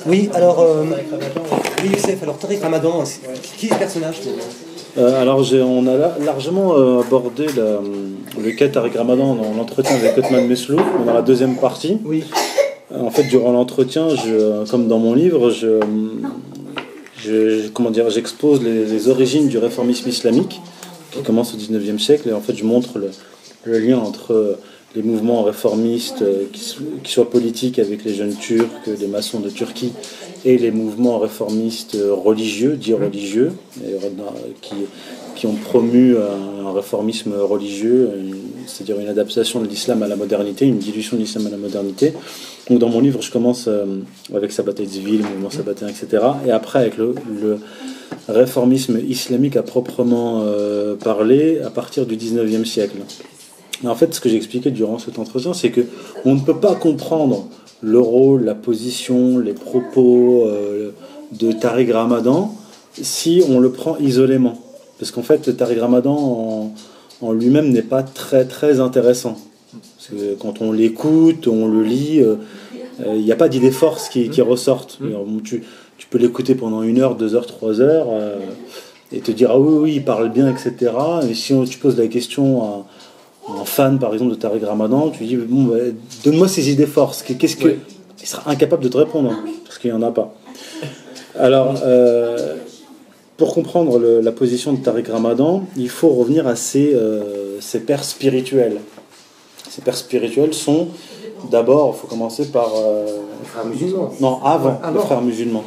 Oui, alors, oui, Youssef, alors Tariq Ramadan, qui est ce personnage Alors, on a largement abordé le cas Tariq Ramadan dans l'entretien avec Othman Meslouf, dans la deuxième partie. Oui. En fait, durant l'entretien, comme dans mon livre, j'expose les origines du réformisme islamique qui commence au XIXe siècle, et en fait, je montre le lien entre les mouvements réformistes, qui soient politiques avec les jeunes Turcs, les maçons de Turquie, et les mouvements réformistes religieux, dits religieux, qui ont promu un réformisme religieux, c'est-à-dire une adaptation de l'islam à la modernité, une dilution de l'islam à la modernité. Donc dans mon livre, je commence avec Sabbatéitzvili, le mouvement sabbatéen, etc. Et après avec le réformisme islamique à proprement parler à partir du XIXe siècle. Et en fait, ce que j'ai expliqué durant cet entretien, c'est que on ne peut pas comprendre le rôle, la position, les propos de Tariq Ramadan si on le prend isolément. Parce qu'en fait, Tariq Ramadan en lui-même n'est pas très très intéressant. Parce que quand on l'écoute, on le lit, il n'y a pas d'idées forces qui ressortent. Alors, tu peux l'écouter pendant 1 heure, 2 heures, 3 heures et te dire ah oui, il parle bien, etc. Et si tu poses la question à un fan par exemple de Tariq Ramadan, tu lui dis bon, donne-moi ces idées forces. Il sera incapable de te répondre parce qu'il n'y en a pas. Alors, pour comprendre la position de Tariq Ramadan, il faut revenir à ses pères spirituels. Ces pères spirituels sont d'abord, il faut commencer par les frères musulmans. Non, avant les frères musulmans.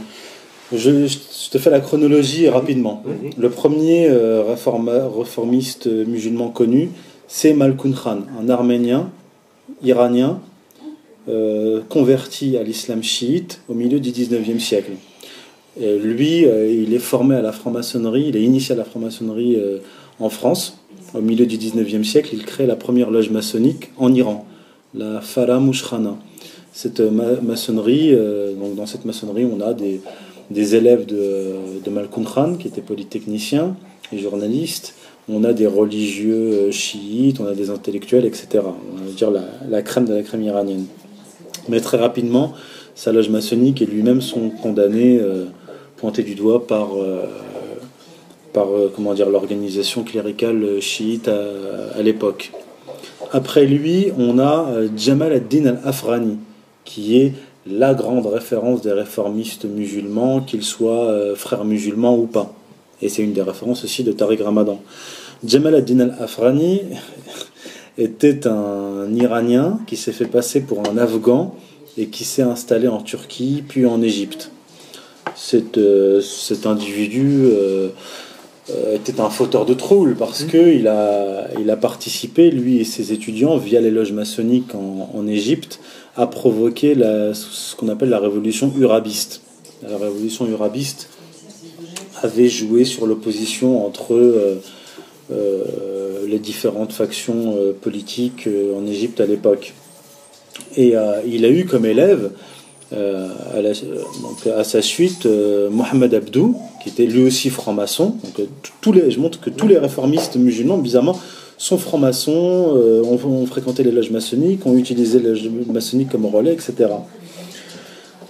Je te fais la chronologie rapidement. Le premier réformiste musulman connu, c'est Malkoun Khan, un Arménien, iranien, converti à l'islam chiite au milieu du XIXe siècle. Et lui, il est formé à la franc-maçonnerie, il est initié à la franc-maçonnerie en France. Au milieu du XIXe siècle, il crée la première loge maçonnique en Iran, la Farah Mushrana. Cette maçonnerie, donc dans cette maçonnerie, on a des élèves de Malkoun Khan, qui étaient polytechniciens et journalistes. On a des religieux chiites, on a des intellectuels, etc. On va dire la crème de la crème iranienne. Mais très rapidement, sa loge maçonnique et lui-même sont condamnés, pointés du doigt par l'organisation cléricale chiite à l'époque. Après lui, on a Jamal ad-Din al-Afrani, qui est la grande référence des réformistes musulmans, qu'ils soient frères musulmans ou pas. Et c'est une des références aussi de Tariq Ramadan. Jamal ad-Din al-Afrani était un Iranien qui s'est fait passer pour un Afghan et qui s'est installé en Turquie puis en Égypte. Cet individu était un fauteur de trouble parce qu'il a participé, lui et ses étudiants, via les loges maçonniques en Égypte, à provoquer ce qu'on appelle la révolution urabiste. La révolution urabiste avait joué sur l'opposition entre les différentes factions politiques en Égypte à l'époque. Et il a eu comme élève à sa suite Mohamed Abdou, qui était lui aussi franc-maçon. Donc, je montre que tous les réformistes musulmans, bizarrement, sont francs-maçons, ont fréquenté les loges maçonniques, ont utilisé les loges maçonniques comme relais, etc.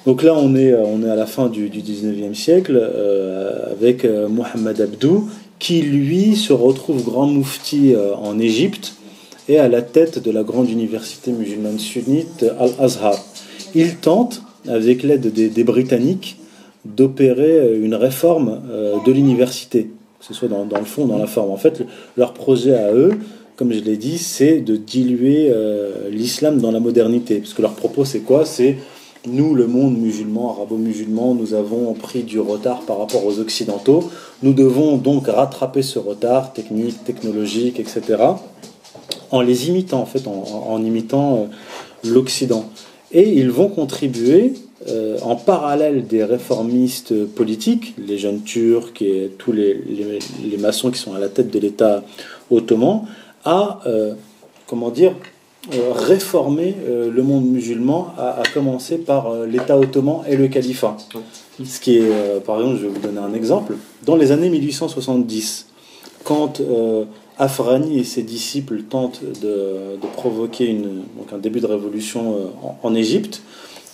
Donc là, on est à la fin du XIXe siècle avec Mohamed Abdou, qui lui se retrouve grand moufti en Égypte et à la tête de la grande université musulmane sunnite Al-Azhar. Il tente, avec l'aide des Britanniques, d'opérer une réforme de l'université, que ce soit dans le fond ou dans la forme. En fait, leur projet à eux, comme je l'ai dit, c'est de diluer l'islam dans la modernité. Parce que leur propos, c'est quoi ? C'est nous, le monde musulman, arabo-musulman, nous avons pris du retard par rapport aux occidentaux. Nous devons donc rattraper ce retard technique, technologique, etc., en les imitant, en fait, en imitant l'Occident. Et ils vont contribuer, en parallèle des réformistes politiques, les jeunes Turcs et tous les maçons qui sont à la tête de l'État ottoman, à réformer le monde musulman, à commencer par l'État ottoman et le califat. Ce qui est, par exemple, je vais vous donner un exemple, dans les années 1870, quand Afrani et ses disciples tentent de provoquer un début de révolution en Égypte,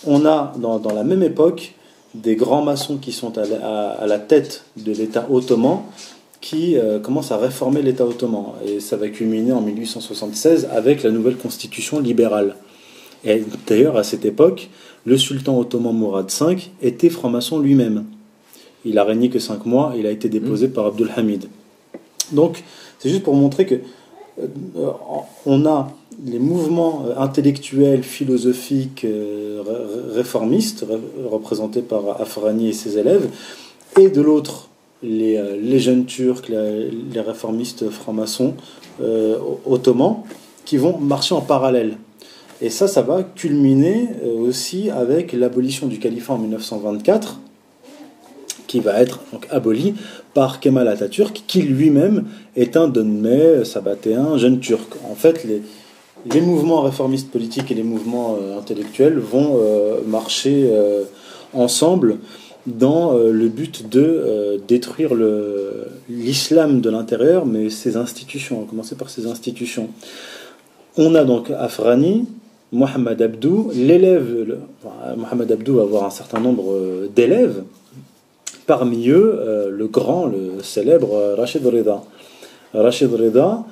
on a dans la même époque des grands maçons qui sont à la tête de l'État ottoman qui commencent à réformer l'État ottoman. Et ça va culminer en 1876 avec la nouvelle constitution libérale. Et d'ailleurs, à cette époque, le sultan ottoman Mourad V était franc-maçon lui-même. Il a régné que 5 mois, il a été déposé par Abdul Hamid. Donc, c'est juste pour montrer que on a les mouvements intellectuels, philosophiques, réformistes, représentés par Afrani et ses élèves, et de l'autre, les jeunes Turcs, les réformistes francs-maçons ottomans, qui vont marcher en parallèle. Et ça va culminer aussi avec l'abolition du califat en 1924, qui va être donc aboli par Kemal Atatürk, qui lui-même est un Dönme sabbatéen jeune turc. En fait, les mouvements réformistes politiques et les mouvements intellectuels vont marcher ensemble dans le but de détruire l'islam de l'intérieur, mais ses institutions, à commencer par ses institutions. On a donc Afrani, Mohamed Abdou, l'élève. Mohamed Abdou va avoir un certain nombre d'élèves. Parmi eux, le célèbre Rachid Rida. Rachid Rida,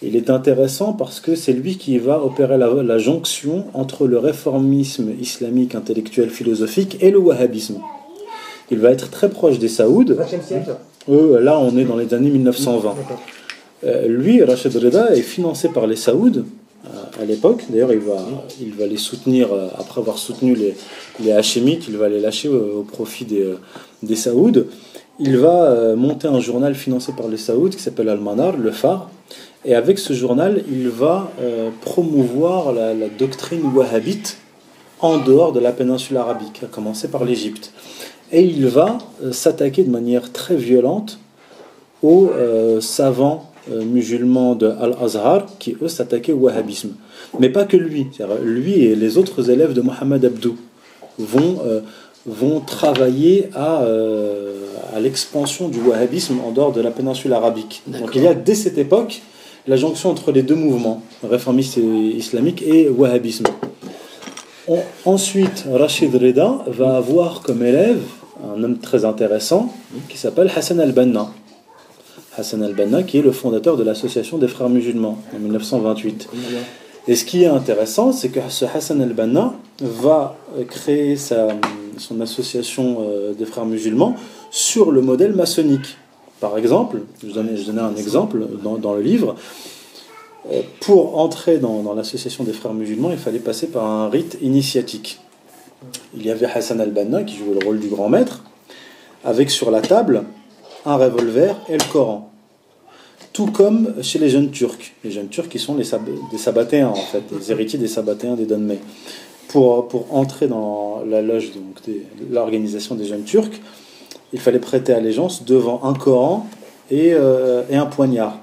il est intéressant parce que c'est lui qui va opérer la jonction entre le réformisme islamique, intellectuel, philosophique et le wahhabisme. Il va être très proche des Saouds. 20e siècle. Là, on est dans les années 1920. Lui, Rachid Rida, est financé par les Saouds à l'époque. D'ailleurs, il va les soutenir, après avoir soutenu les Hachémites, il va les lâcher au profit des Saouds. Il va monter un journal financé par les Saouds qui s'appelle Al-Manar, le phare. Et avec ce journal, il va promouvoir la doctrine wahhabite en dehors de la péninsule arabique, à commencer par l'Égypte. Et il va s'attaquer de manière très violente aux savants musulmans de Al-Azhar qui, eux, s'attaquaient au wahhabisme. Mais pas que lui. Lui et les autres élèves de Mohamed Abdou vont travailler à l'expansion du wahhabisme en dehors de la péninsule arabique. D'accord. Donc il y a dès cette époque la jonction entre les deux mouvements, réformistes et islamiques et wahhabisme. Ensuite, Rachid Rida va avoir comme élève un homme très intéressant qui s'appelle Hassan al-Banna. Hassan al-Banna, qui est le fondateur de l'association des frères musulmans en 1928. Et ce qui est intéressant, c'est que ce Hassan al-Banna va créer son association des frères musulmans sur le modèle maçonnique. Par exemple, je donnais un exemple dans le livre. Pour entrer dans l'association des frères musulmans, il fallait passer par un rite initiatique. Il y avait Hassan al-Banna qui jouait le rôle du grand maître, avec sur la table un revolver et le Coran. Tout comme chez les jeunes Turcs. Les jeunes Turcs qui sont des sabbatéens, en fait, des héritiers des sabbatéens des Dönme. Pour entrer dans la loge de l'organisation des jeunes Turcs, il fallait prêter allégeance devant un Coran et un poignard.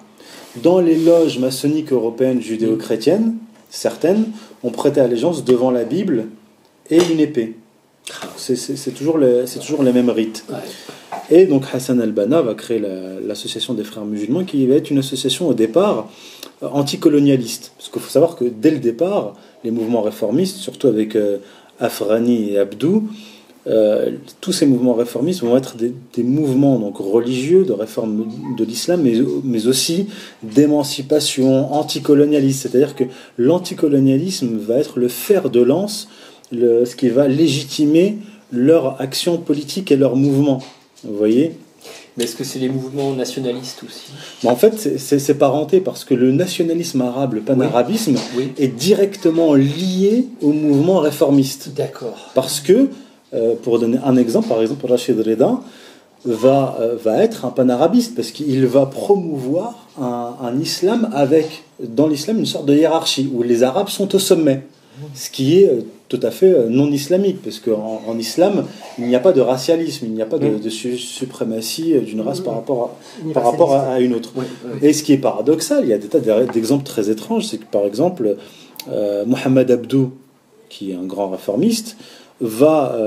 Dans les loges maçonniques européennes judéo-chrétiennes, certaines ont prêté allégeance devant la Bible et une épée. C'est toujours les mêmes rites. Et donc Hassan al-Banna va créer l'association des frères musulmans, qui va être une association au départ anticolonialiste. Parce qu'il faut savoir que dès le départ, les mouvements réformistes, surtout avec Afrani et Abdou, tous ces mouvements réformistes vont être des mouvements donc religieux de réforme de l'islam, mais aussi d'émancipation anticolonialiste. C'est-à-dire que l'anticolonialisme va être le fer de lance, ce qui va légitimer leur action politique et leur mouvement. Vous voyez ? Mais est-ce que c'est les mouvements nationalistes aussi ? En fait, c'est parenté, parce que le nationalisme arabe, le panarabisme, est directement lié au mouvement réformiste. D'accord. Parce que, pour donner un exemple, par exemple, Rachid Rida va être un panarabiste, parce qu'il va promouvoir un islam avec, dans l'islam, une sorte de hiérarchie, où les Arabes sont au sommet. Ce qui est tout à fait non islamique, parce qu'en islam, il n'y a pas de racialisme, il n'y a pas de suprématie d'une race par rapport à une autre. Et ce qui est paradoxal, il y a des tas d'exemples très étranges, c'est que par exemple, Mohamed Abdou, qui est un grand réformiste, va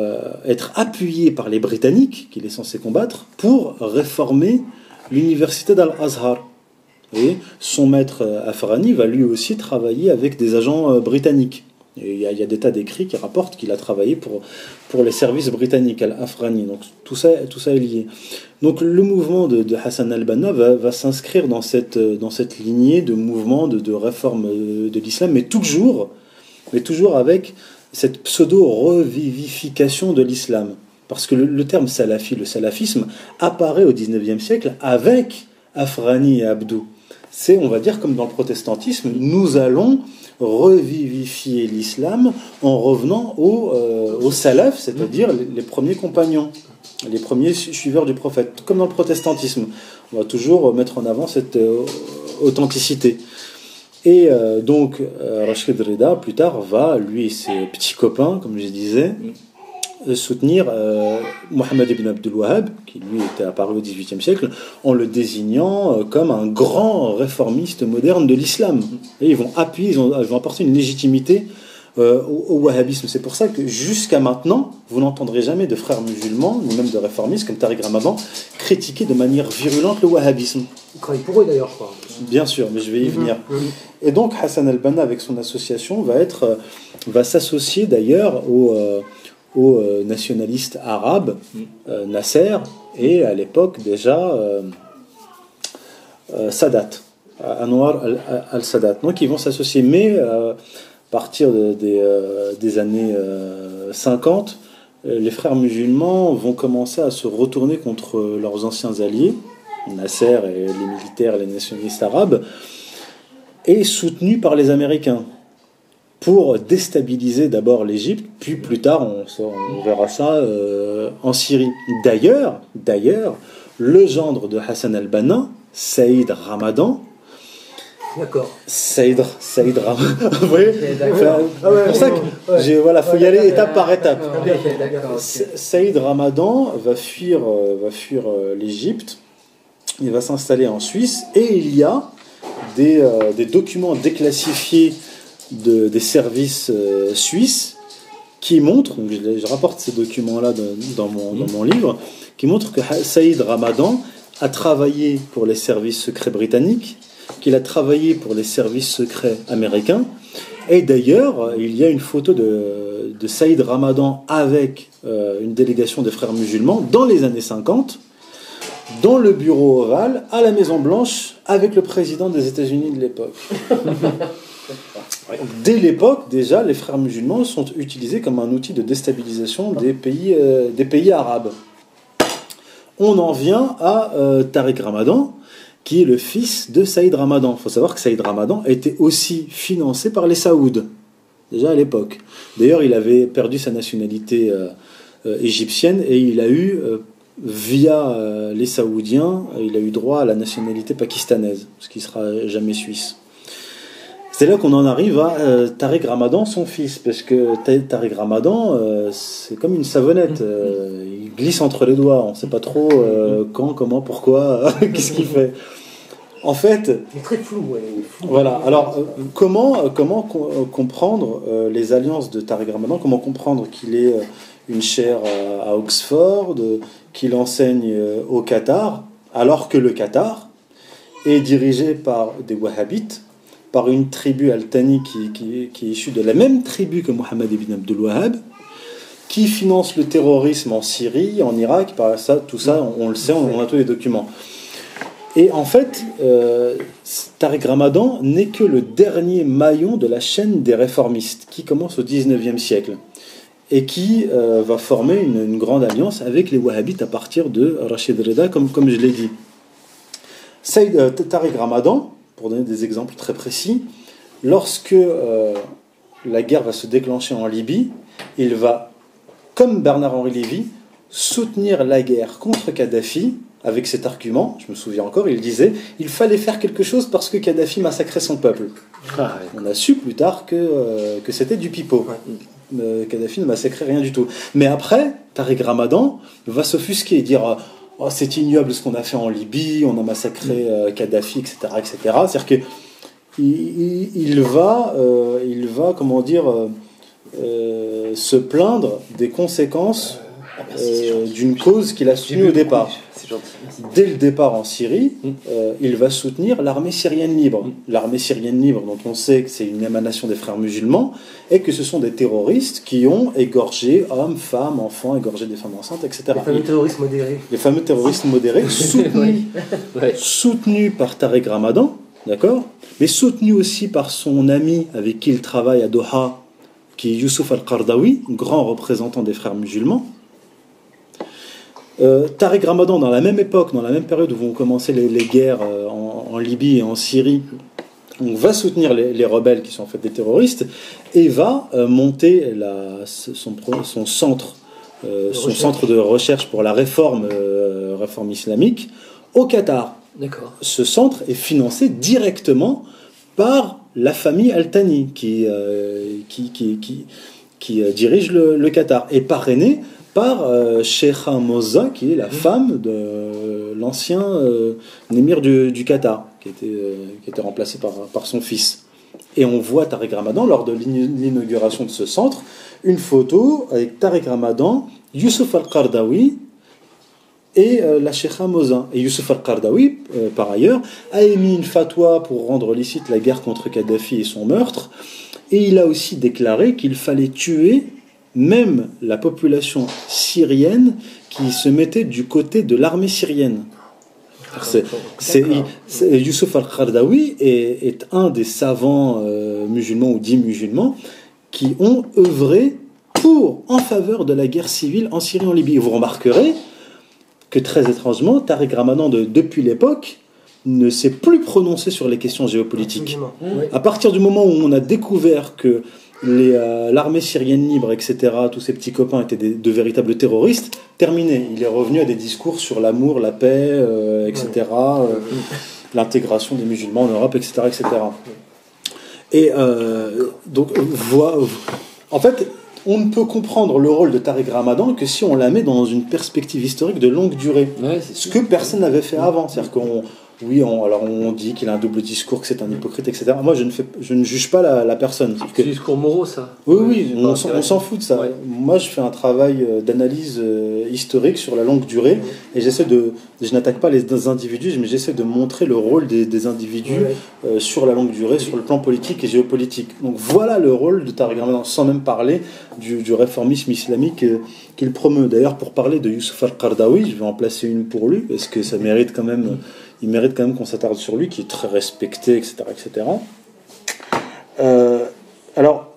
être appuyé par les Britanniques, qu'il est censé combattre, pour réformer l'université d'Al-Azhar. Et son maître Afrani va lui aussi travailler avec des agents britanniques. Et il y a des tas d'écrits qui rapportent qu'il a travaillé pour les services britanniques, Al-Afrani. Donc tout ça est lié. Donc le mouvement de Hassan al-Banna va s'inscrire dans cette lignée de mouvement de réforme de l'islam, mais toujours avec cette pseudo-revivification de l'islam. Parce que le terme salafi, le salafisme, apparaît au XIXe siècle avec Afrani et Abdou. C'est, on va dire, comme dans le protestantisme, nous allons revivifier l'islam en revenant au salaf, c'est-à-dire les premiers compagnons, les premiers suiveurs du prophète. Comme dans le protestantisme, on va toujours mettre en avant cette authenticité. Et donc, Rachid Rida, plus tard, va, lui et ses petits copains, comme je disais, soutenir Mohammed ibn Abdul Wahhab, qui lui était apparu au XVIIIe siècle, en le désignant comme un grand réformiste moderne de l'islam. Et ils vont appuyer, ils vont apporter une légitimité au wahhabisme. C'est pour ça que jusqu'à maintenant, vous n'entendrez jamais de frères musulmans, ni même de réformistes comme Tariq Ramadan, critiquer de manière virulente le wahhabisme. Il travaille pour eux d'ailleurs, je crois. Bien sûr, mais je vais y venir. Et donc Hassan al-Banna, avec son association, va s'associer d'ailleurs aux nationalistes arabes, Nasser, et à l'époque déjà Sadat, Anwar al-Sadat. Donc ils vont s'associer, mais à partir des années 50, les frères musulmans vont commencer à se retourner contre leurs anciens alliés, Nasser et les militaires et les nationalistes arabes, et soutenus par les Américains, pour déstabiliser d'abord l'Égypte, puis plus tard, on verra ça en Syrie. D'ailleurs, le gendre de Hassan al-Banna, Saïd Ramadan, d'accord. Saïd Ramadan, vous voyez, c'est pour ça que faut y aller étape par étape. Saïd Ramadan va fuir l'Égypte, il va s'installer en Suisse, et il y a des documents déclassifiés des services suisses qui montrent, donc je rapporte ces documents-là dans mon livre, qui montrent que Saïd Ramadan a travaillé pour les services secrets britanniques, qu'il a travaillé pour les services secrets américains, et d'ailleurs il y a une photo de Saïd Ramadan avec une délégation des frères musulmans dans les années 50, dans le bureau ovale à la Maison Blanche avec le président des États-Unis de l'époque. Dès l'époque, déjà, les frères musulmans sont utilisés comme un outil de déstabilisation des pays arabes. On en vient à Tariq Ramadan, qui est le fils de Saïd Ramadan. Il faut savoir que Saïd Ramadan était aussi financé par les Saouds, déjà à l'époque. D'ailleurs, il avait perdu sa nationalité égyptienne et il a eu, via les Saoudiens, il a eu droit à la nationalité pakistanaise, ce qui ne sera jamais suisse. C'est là qu'on en arrive à Tariq Ramadan, son fils, parce que Tariq Ramadan, c'est comme une savonnette, il glisse entre les doigts, on ne sait pas trop quand, comment, pourquoi, qu'est-ce qu'il fait. En fait, il est très flou. Voilà. Alors, comment comprendre les alliances de Tariq Ramadan? Comment comprendre qu'il est une chaire à Oxford, qu'il enseigne au Qatar, alors que le Qatar est dirigé par des wahhabites, par une tribu al-Thani qui est issue de la même tribu que Mohammed ibn Abdul Wahhab, qui finance le terrorisme en Syrie, en Irak, tout ça, on le sait, on a tous les documents. Et en fait, Tariq Ramadan n'est que le dernier maillon de la chaîne des réformistes, qui commence au XIXe siècle, et qui va former une grande alliance avec les wahhabites à partir de Rachid Rida, comme je l'ai dit. Tariq Ramadan, pour donner des exemples très précis, lorsque la guerre va se déclencher en Libye, il va, comme Bernard-Henri Lévy, soutenir la guerre contre Kadhafi avec cet argument. Je me souviens encore, il disait il fallait faire quelque chose parce que Kadhafi massacrait son peuple. On a su plus tard que c'était du pipeau. Kadhafi ne massacrait rien du tout. Mais après, Tariq Ramadan va s'offusquer et dire oh, c'est ignoble ce qu'on a fait en Libye, on a massacré Kadhafi, etc., etc. C'est-à-dire que il va comment dire, se plaindre des conséquences d'une cause qu'il a soutenue au départ. C'est gentil. Merci. Dès le départ en Syrie, il va soutenir l'armée syrienne libre. L'armée syrienne libre, dont on sait que c'est une émanation des frères musulmans, et que ce sont des terroristes qui ont égorgé hommes, femmes, enfants, égorgé des femmes enceintes, etc. Les fameux terroristes modérés. Les fameux terroristes modérés, soutenus par Tariq Ramadan, d'accord, mais soutenus aussi par son ami avec qui il travaille à Doha, qui est Youssouf al-Qardawi, grand représentant des frères musulmans. Tariq Ramadan, dans la même époque, dans la même période où vont commencer les guerres en Libye et en Syrie, on va soutenir les rebelles qui sont en fait des terroristes et va monter son centre de recherche pour la réforme islamique au Qatar. D'accord. Ce centre est financé directement par la famille Al-Thani qui dirige le Qatar et parrainé par Sheikha Moza, qui est la femme de l'ancien émir du Qatar, qui était remplacé par son fils. Et on voit Tariq Ramadan, lors de l'inauguration de ce centre, une photo avec Tariq Ramadan, Youssouf al-Qardawi et la Sheikha Moza. Et Youssouf al-Qardawi, par ailleurs, a émis une fatwa pour rendre licite la guerre contre Kadhafi et son meurtre, et il a aussi déclaré qu'il fallait tuer même la population syrienne qui se mettait du côté de l'armée syrienne. Youssouf al-Qardawi est un des savants musulmans ou dits musulmans qui ont œuvré en faveur de la guerre civile en Syrie et en Libye. Et vous remarquerez que très étrangement, Tariq Ramadan, depuis l'époque, ne s'est plus prononcé sur les questions géopolitiques. À partir du moment où on a découvert que l'armée syrienne libre, etc., tous ces petits copains étaient de véritables terroristes, terminé. Il est revenu à des discours sur l'amour, la paix, etc., l'intégration des musulmans en Europe, etc., etc. Et donc, en fait, on ne peut comprendre le rôle de Tariq Ramadan que si on la met dans une perspective historique de longue durée. Ouais, ce que personne n'avait fait avant. C'est-à-dire alors on dit qu'il a un double discours, que c'est un hypocrite, etc. Moi, je ne juge pas la personne. C'est des discours moraux, ça. Oui, on s'en fout de ça. Ouais. Moi, je fais un travail d'analyse historique sur la longue durée, et je n'attaque pas les individus, mais j'essaie de montrer le rôle des individus sur la longue durée, sur le plan politique et géopolitique. Donc voilà le rôle de Tariq Ramadan, sans même parler du réformisme islamique qu'il promeut. D'ailleurs, pour parler de Youssouf al-Qardawi, je vais en placer une pour lui, parce que ça mérite quand même... Il mérite quand même qu'on s'attarde sur lui, qui est très respecté, etc. etc. Alors,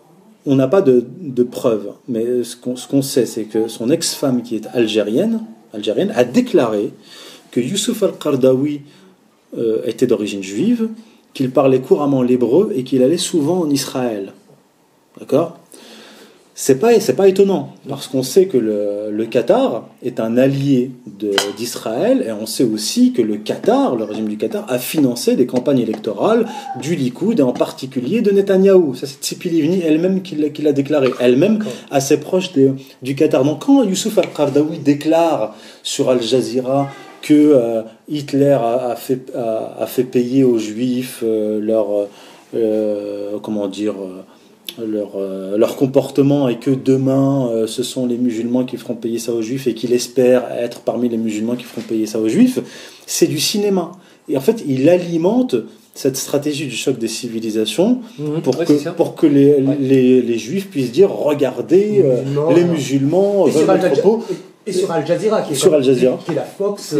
on n'a pas de preuves, mais ce qu'on sait, c'est que son ex-femme, qui est algérienne, a déclaré que Youssouf al-Qardawi était d'origine juive, qu'il parlait couramment l'hébreu et qu'il allait souvent en Israël. D'accord ? C'est pas étonnant, parce qu'on sait que le Qatar est un allié d'Israël, et on sait aussi que le régime du Qatar, a financé des campagnes électorales du Likoud, et en particulier de Netanyahou. Ça, c'est Tzipi Livni elle-même qui l'a déclaré, elle-même assez proche du Qatar. Donc quand Youssouf al-Qardawi déclare sur Al Jazeera que Hitler a fait payer aux Juifs leur comportement, et que demain ce sont les musulmans qui feront payer ça aux juifs, et qu'il espère être parmi les musulmans qui feront payer ça aux juifs, c'est du cinéma. Et en fait, il alimente cette stratégie du choc des civilisations pour que les juifs puissent dire regardez, les musulmans veulent notre propos. Et sur Al Jazeera, qui est la Fox.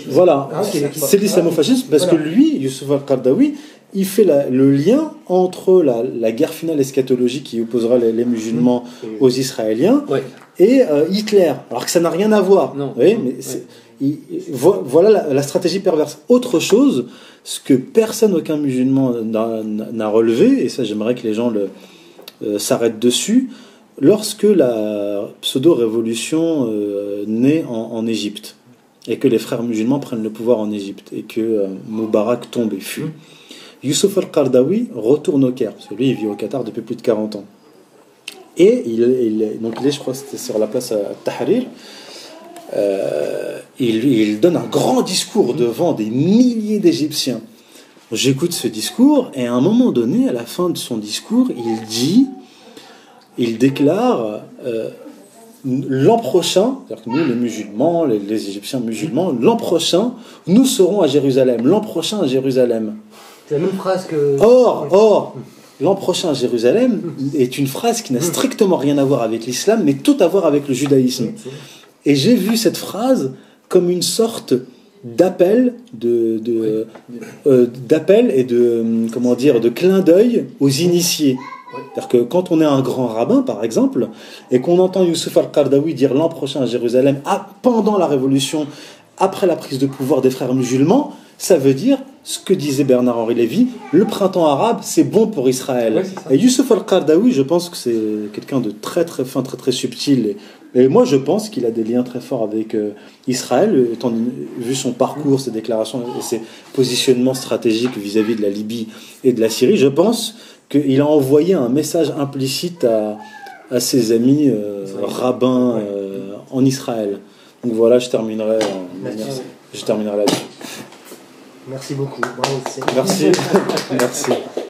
Voilà, c'est l'islamo-fascisme, parce que lui, Youssouf al-Qardawi, il fait le lien entre la guerre finale eschatologique qui opposera les musulmans aux Israéliens et Hitler, alors que ça n'a rien à voir. Voilà la stratégie perverse. Autre chose, ce que aucun musulman n'a relevé, et ça j'aimerais que les gens s'arrêtent dessus, lorsque la pseudo-révolution naît en Égypte, et que les frères musulmans prennent le pouvoir en Égypte, et que Moubarak tombe et fuit, Youssouf al-Qardawi retourne au Caire, parce que lui il vit au Qatar depuis plus de 40 ans. Et il est, je crois que c'était sur la place à Tahrir, il donne un grand discours devant des milliers d'Égyptiens. J'écoute ce discours, et à un moment donné, à la fin de son discours, il déclare l'an prochain, c'est-à-dire que nous, les musulmans, les Égyptiens musulmans, l'an prochain, nous serons à Jérusalem. L'an prochain à Jérusalem. C'est la même phrase que... Or, l'an prochain à Jérusalem est une phrase qui n'a strictement rien à voir avec l'islam, mais tout à voir avec le judaïsme. Et j'ai vu cette phrase comme une sorte d'appel, d'appel et de clin d'œil aux initiés. C'est-à-dire que quand on est un grand rabbin, par exemple, et qu'on entend Youssef al-Qaradawi dire l'an prochain à Jérusalem, pendant la révolution, après la prise de pouvoir des frères musulmans, ça veut dire ce que disait Bernard-Henri Lévy, le printemps arabe, c'est bon pour Israël. Et Youssef al-Qaradawi, je pense que c'est quelqu'un de très très fin, très très subtil. Et moi, je pense qu'il a des liens très forts avec Israël, vu son parcours, ses déclarations et ses positionnements stratégiques vis-à-vis de la Libye et de la Syrie. Je pense qu'il a envoyé un message implicite à ses amis rabbins en Israël. Donc voilà, je terminerai là-dessus. Merci beaucoup. Merci. Merci.